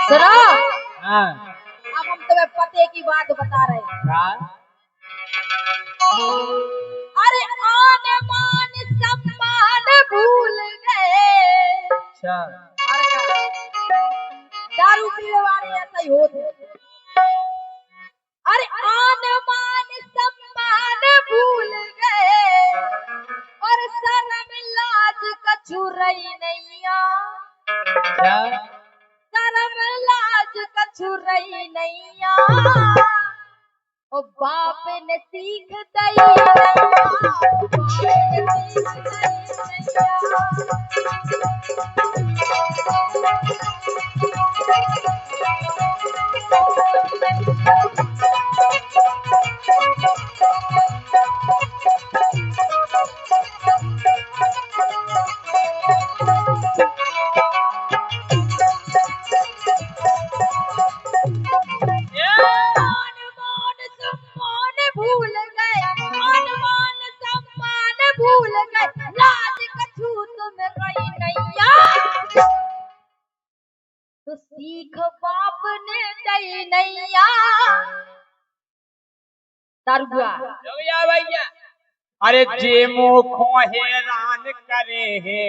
सुनो, हाँ अब हम तुम्हें पते की बात बता रहे हैं। हाँ अरे आन मान सम्मान भूल गए। अच्छा अरे क्या? दारू पीने वाले ऐसा ही होते हैं। अरे आन मान सम्मान भूल गए और शर्म लाज कछु रही नैया। अच्छा शर्म लाज कछु रही नैया। ओ बाप ने सीख दई नैया, बाप ने सीख दई भूल गए, मान सम्मान भूल गए, लाज कछु तुम रही नैया। तो सीख बाप ने दई नैया। दारुआ भैया अरे जे मुखो हैरान करे है,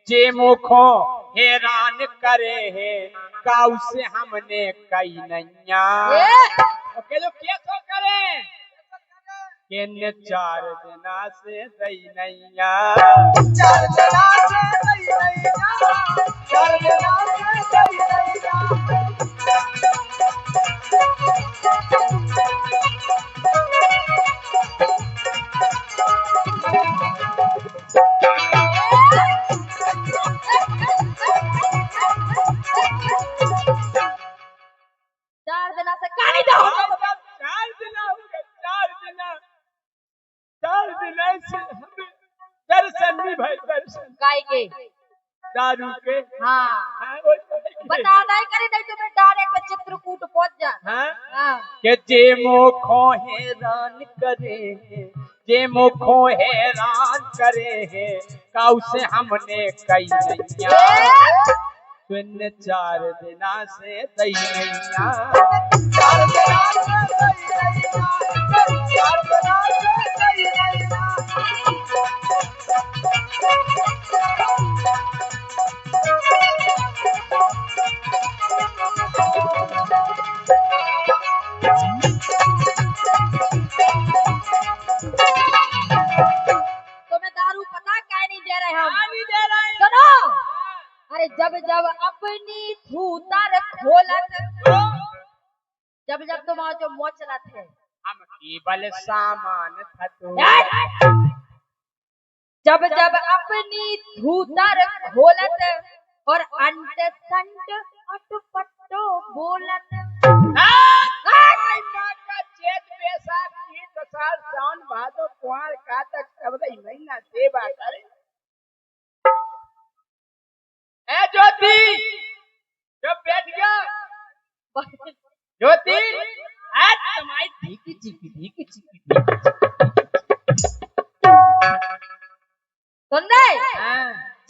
जे मुखो हैरान करे है, काउ से हमने कई नैया। ओके लोग क्या सो करें के 4 दिना से दई नैया, 4 दिना से दई नैया, 4 दिना से दई नैया। चार दिन से कहानी दो। 4 दिना हो गए, 4 दिना, 4 दिना से हमें दर्शन नहीं भाई, दर्शन गाय के दारू के। हाँ वो बता नहीं करे, नहीं तो मैं डायरेक्ट चित्रकूट पहुंच जा। हाँ के जे मुखो हैरान करे है, जे मुखो हैरान करे है, काउ से हमने कई नैया। तुन 4 दिना से दई नैया, 4 दिना से दई नैया, 4 दिना से दई नैया। तुम्हें दारू पता क्या नहीं दे रहे हम? नहीं दे रहे हैं। सुनो, अरे जब जब अपनी थूतर खोलत, जब जब तुम जो मोचलत है, हम केवल सामान था तो, जब जब अपनी थूतर खोलत और अंट संट अटपटो बोलत। चेत पैसा की तो साल सावन भादो कुआर कातक सब महीना सेवा करे। ए ज्योति जो बैठ गया, ज्योति आज तुम्हारी ढीकी चिकी सुन रहे?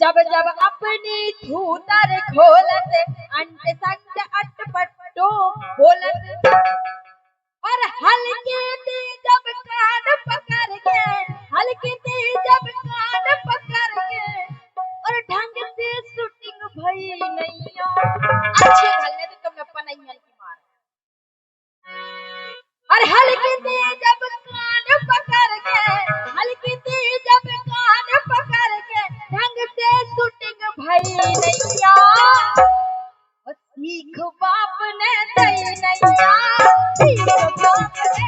जब जब अपनी थूतर खोलत अंट संट अटपटो बोलत और हल्की दी जब कान पकड़ के, हल्की दी जब कान पकड़ के और ढंग से शूटिंग भई नैया। अच्छे घलने तो तुमने पनैया की मार। और हल्की दी जब कान पकड़ के, हल्की दी जब कान पकड़ के ढंग से शूटिंग भई नैया। और सीख बाप ने दई नैया, सीख बाप ने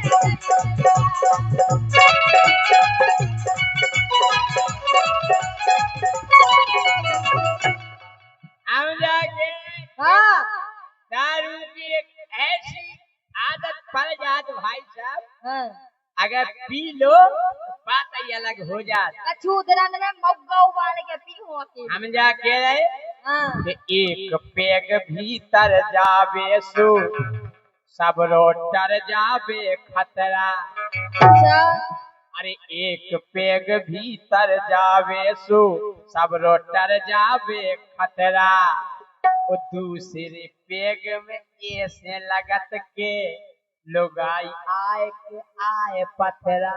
हम जाके हाँ दारू की एक ऐसी आदत पड़ जात भाई साहब, हाँ अगर पी लो बात ही अलग हो जात। कछु दिन ने मग्गा उबाल के पी हो के हम जाके रहे हाँ कि एक पेग भीतर जावे सो सब रोटर जावे खतरा। अच्छा अरे एक पेग भीतर जावे सो सब रोटर जावे खतरा। वो दूसरे पेग में ऐसे लगत के लोगाई आए पथरा।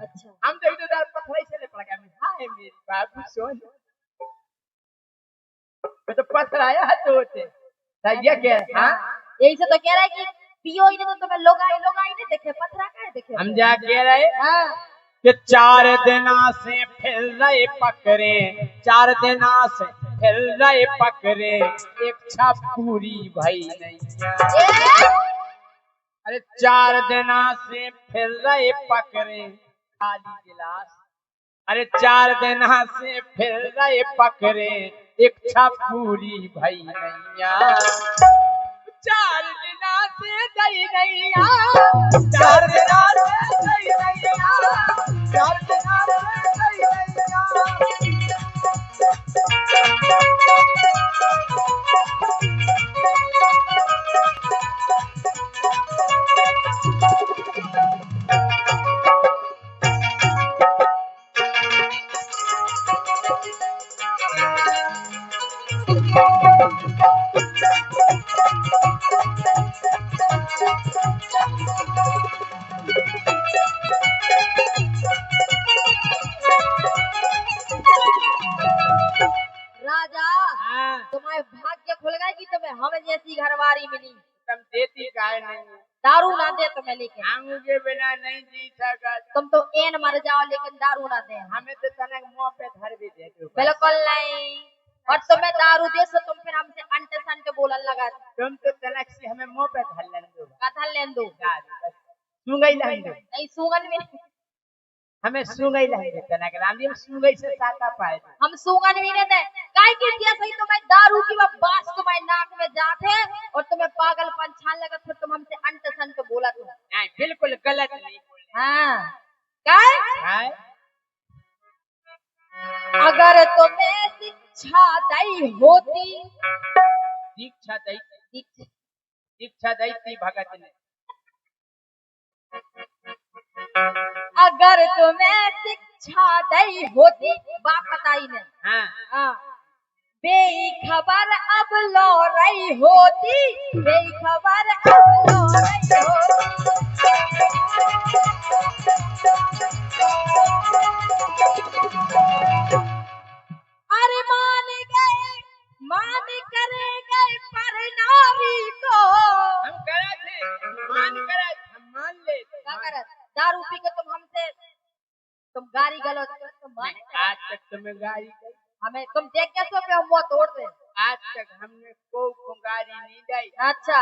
अच्छा हम तो इधर पथरा से ले पड़ गया। हाय मेरी बाबू सोन, मैं तो पथराया है तो होते ये क्या? हाँ यही से तो कह रहा है कि पियो ही नहीं तो तुम्हें लोग आई नहीं देखे, पथरा का देखे। हम जा कह रहे हाँ कि 4 दिना से फिर रहे पकड़े, 4 दिना से फिर रहे पकड़े, इच्छा पूरी भई नहीं। अरे 4 दिना से फिर रहे पकड़े खाली गिलास। अरे 4 दिना से फिर रहे पकड़े, इच्छा पूरी भई नहीं। 4 दिना से दई नैया, 4 दिना से दई नैया, 4 दिना से दई नैया। राजा हाँ, तुम्हारे भाग्य खुल गए कि तुम्हें हम जैसी घरवारी मिली। तुम देती काहे नहीं? दारू ना दे तुम्हें, लेकिन हम के बिना नहीं जी सकत। तुम तो एन मर जाओ लेकिन दारू ना दे। हमें तो तनक मुंह पे धर भी दे दो। बिल्कुल नहीं। और तुम्हें दारू दे सो तुम फिर हमसे अंटे संटे बोलन लगा। तुम तो तनक से हमें मुंह पे धर लेन दो। कथन लेन दो। सुंगई लेन दो। नहीं सूंगन भी नहीं। हमें सुंगई लेन दो तनक। राम जी हम सुंगई से साका पाए। हम सूंगन भी नहीं दे। काहे की जैसे ही तुम्हें दारू की वो बात तुम्हारे नाक में जाते और तुम्हें पागलपन छान लगा, फिर तुम हमसे अंटे संटे बोला तुम। नहीं बिल्कुल गलत नहीं बोले। हाँ काय? हाय अगर तुम्हें शिक्षा दी होती, दीक्षा दैती भगत ने। अगर तुम्हें शिक्षा दी होती, बात बताई ने। हाँ हाँ बेखबर अब लो रही होती, बेखबर अब लो रही होती। अरे मान करे गए पर नारी को। हम करे थे, मान करे, हम मान ले। क्या करत? दारू पी के तुम हमसे तुम गाली गलौज कर तुम माने? आज तक तुम्हें गाली दी? हमें तुम देख के सो पे हम वो तोड़ दे। आज तक हमने को गाली नहीं दी। अच्छा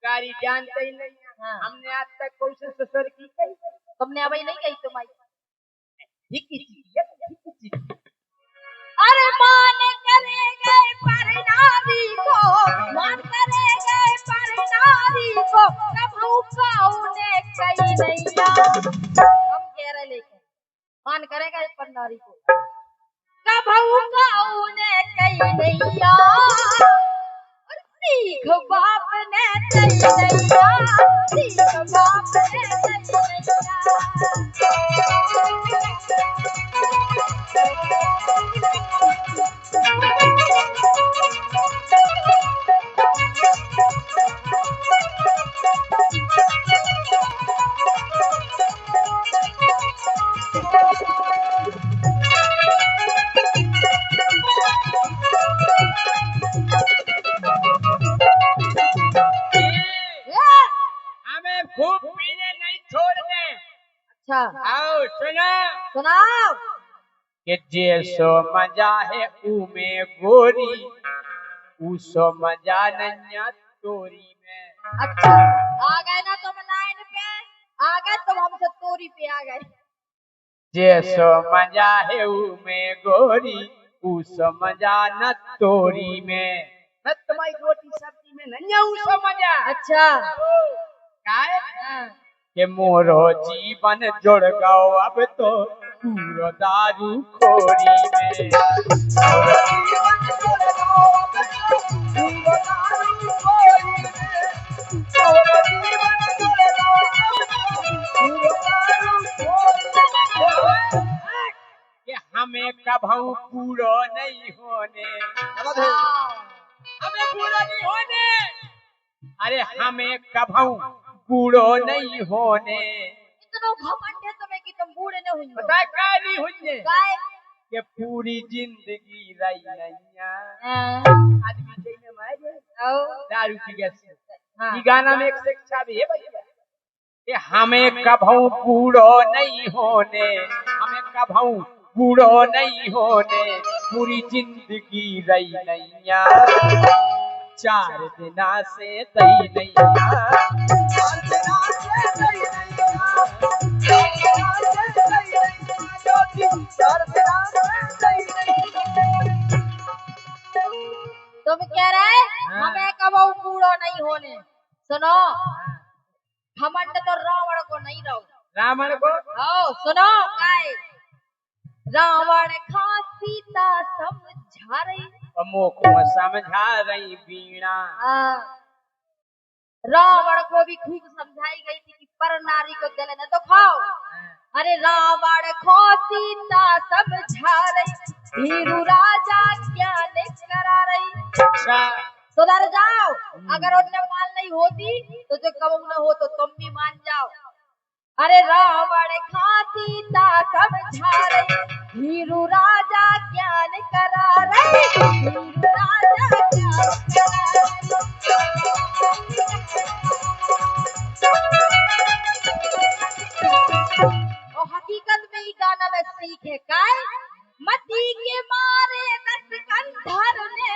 गाली जानते ही नहीं है। हाँ। हमने आज तक कोई से ससुर की कही? तुमने अभी नहीं कही तुम्हारी। हिकी चीज़। अरे मान करे गए पर नारी को, मान करे गए पर नारी को, कभू काउने कही नैया। हम कह रहे लेकिन मान करेगा पर नारी को, कभू काउने कही नैया। सीख बाप ने कही नैया, सीख बाप ने कही हमें खूब पीने नहीं छोड़ने। अच्छा आओ सुनो सुनाओ। कि जैसो मजा है उमे गोरी, उसो मजा नैया तोरी में। अच्छा आ गए ना तुम लाइन पे, आ गए तुम हमसे तोरी पे आ गए। जैसो मजा है उमे गोरी, उसो मजा न तोरी में। न तुम्हारी रोटी सब्जी में नैया उसो मजा। अच्छा काय हाँ। के मोरो जीवन जुड़ गओ अब तो पूरो दारू खोरी में। मोरो जीवन जुड़ गओ अब तो पूरो दारू खोरी में। मोरो जीवन जुड़ गओ अब तो पूरो दारू खोरी में। कि हमें कभू पूरो नहीं होने। हाँ। हमें बूढ़ो नहीं होने। अरे हमें कभू बूढ़ो नहीं होने। इतना घमंड है तुम्हें कि तुम बूढ़े न हुई पता है काय नहीं होने? काय कि पूरी जिंदगी रही नैया। हाँ। आदमी चाहिए में मार गए ओ, दारू की गैस। हाँ। ये गाना में एक शिक्षा भी है भैया कि हमें कभू बूढ़ो नहीं होने। हमें कभू बूढ़ो नहीं होने। पूरी जिंदगी रही नैया। 4 दिना से दही नैया। 4 दिना से दही नैया। 4 दिना से दही नैया। तुम कह रहे हाँ। हमें कबो बूढ़ो नहीं होने। सुनो घमंड तो रावण को नहीं रहो। रावण को ओ सुनो काय रावण खा सीता समझा रही। अमोक में समझा रही बीणा। हाँ। रावण को भी खूब समझाई गई थी कि पर नारी को जले न तो खाओ। अरे रावण खो सीता समझा रही। धीरू राजा ज्ञान करा रही। अच्छा सुधर जाओ। अगर उनने मान नहीं होती तो जो कबू न हो तो तुम भी मान जाओ। अरे रावण खा सीता समझा रही। धीरू राजा ज्ञान करा रही। धीरू राजा ज्ञान करा और हकीकत में ही गाना में सीख है काय मती के मारे 10 कंधर ने।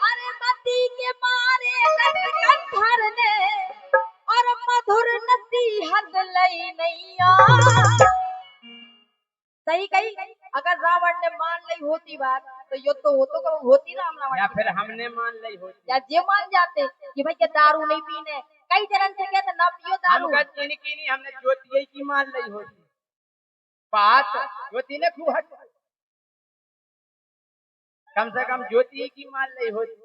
अरे मती के मारे 10 कंधर ने और मधुर नसीहत लई नैया। सही कही। अगर रावण ने मान ली होती बात तो यो तो होती ना रावण या फिर हमने मान ली होती। या जे मान जाते कि भाई के दारू नहीं पीने। कई जन से कहते ना पियो दारू। हम कहते नहीं हमने ज्योति की मान ली होती। बात ज्योति ने खूब हट कम से कम ज्योति की मान ली होती।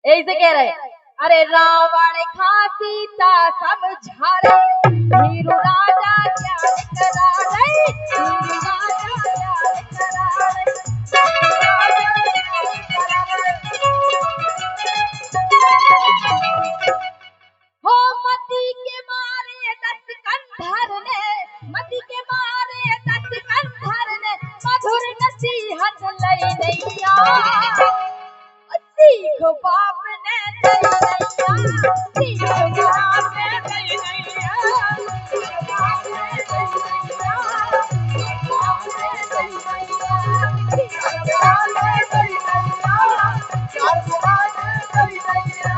ऐसे कह रहे अरे रावण खा सीता समझा रहे। धीरू राजा ज्ञान करा रहे। धीरू राजा ज्ञान करा रहे। हो मती के मारे 10 कंधर ने। मती के मारे 10 कंधर ने मधुर नसीहत लई नैया। सीख बाप ने दई नैया। सीख बाप ने दई नैया। सीख बाप ने दई नैया। सीख बाप ने दई नैया। सीख बाप ने दई नैया। चार बाप ने दई नैया।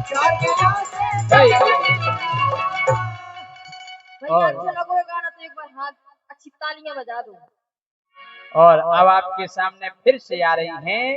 चार बाप ने दई नैया। भैया अच्छा लगो ये गाना तो एक बार हाथ अच्छी तालियां बजा दो। और अब आपके सामने फिर से आ रही हैं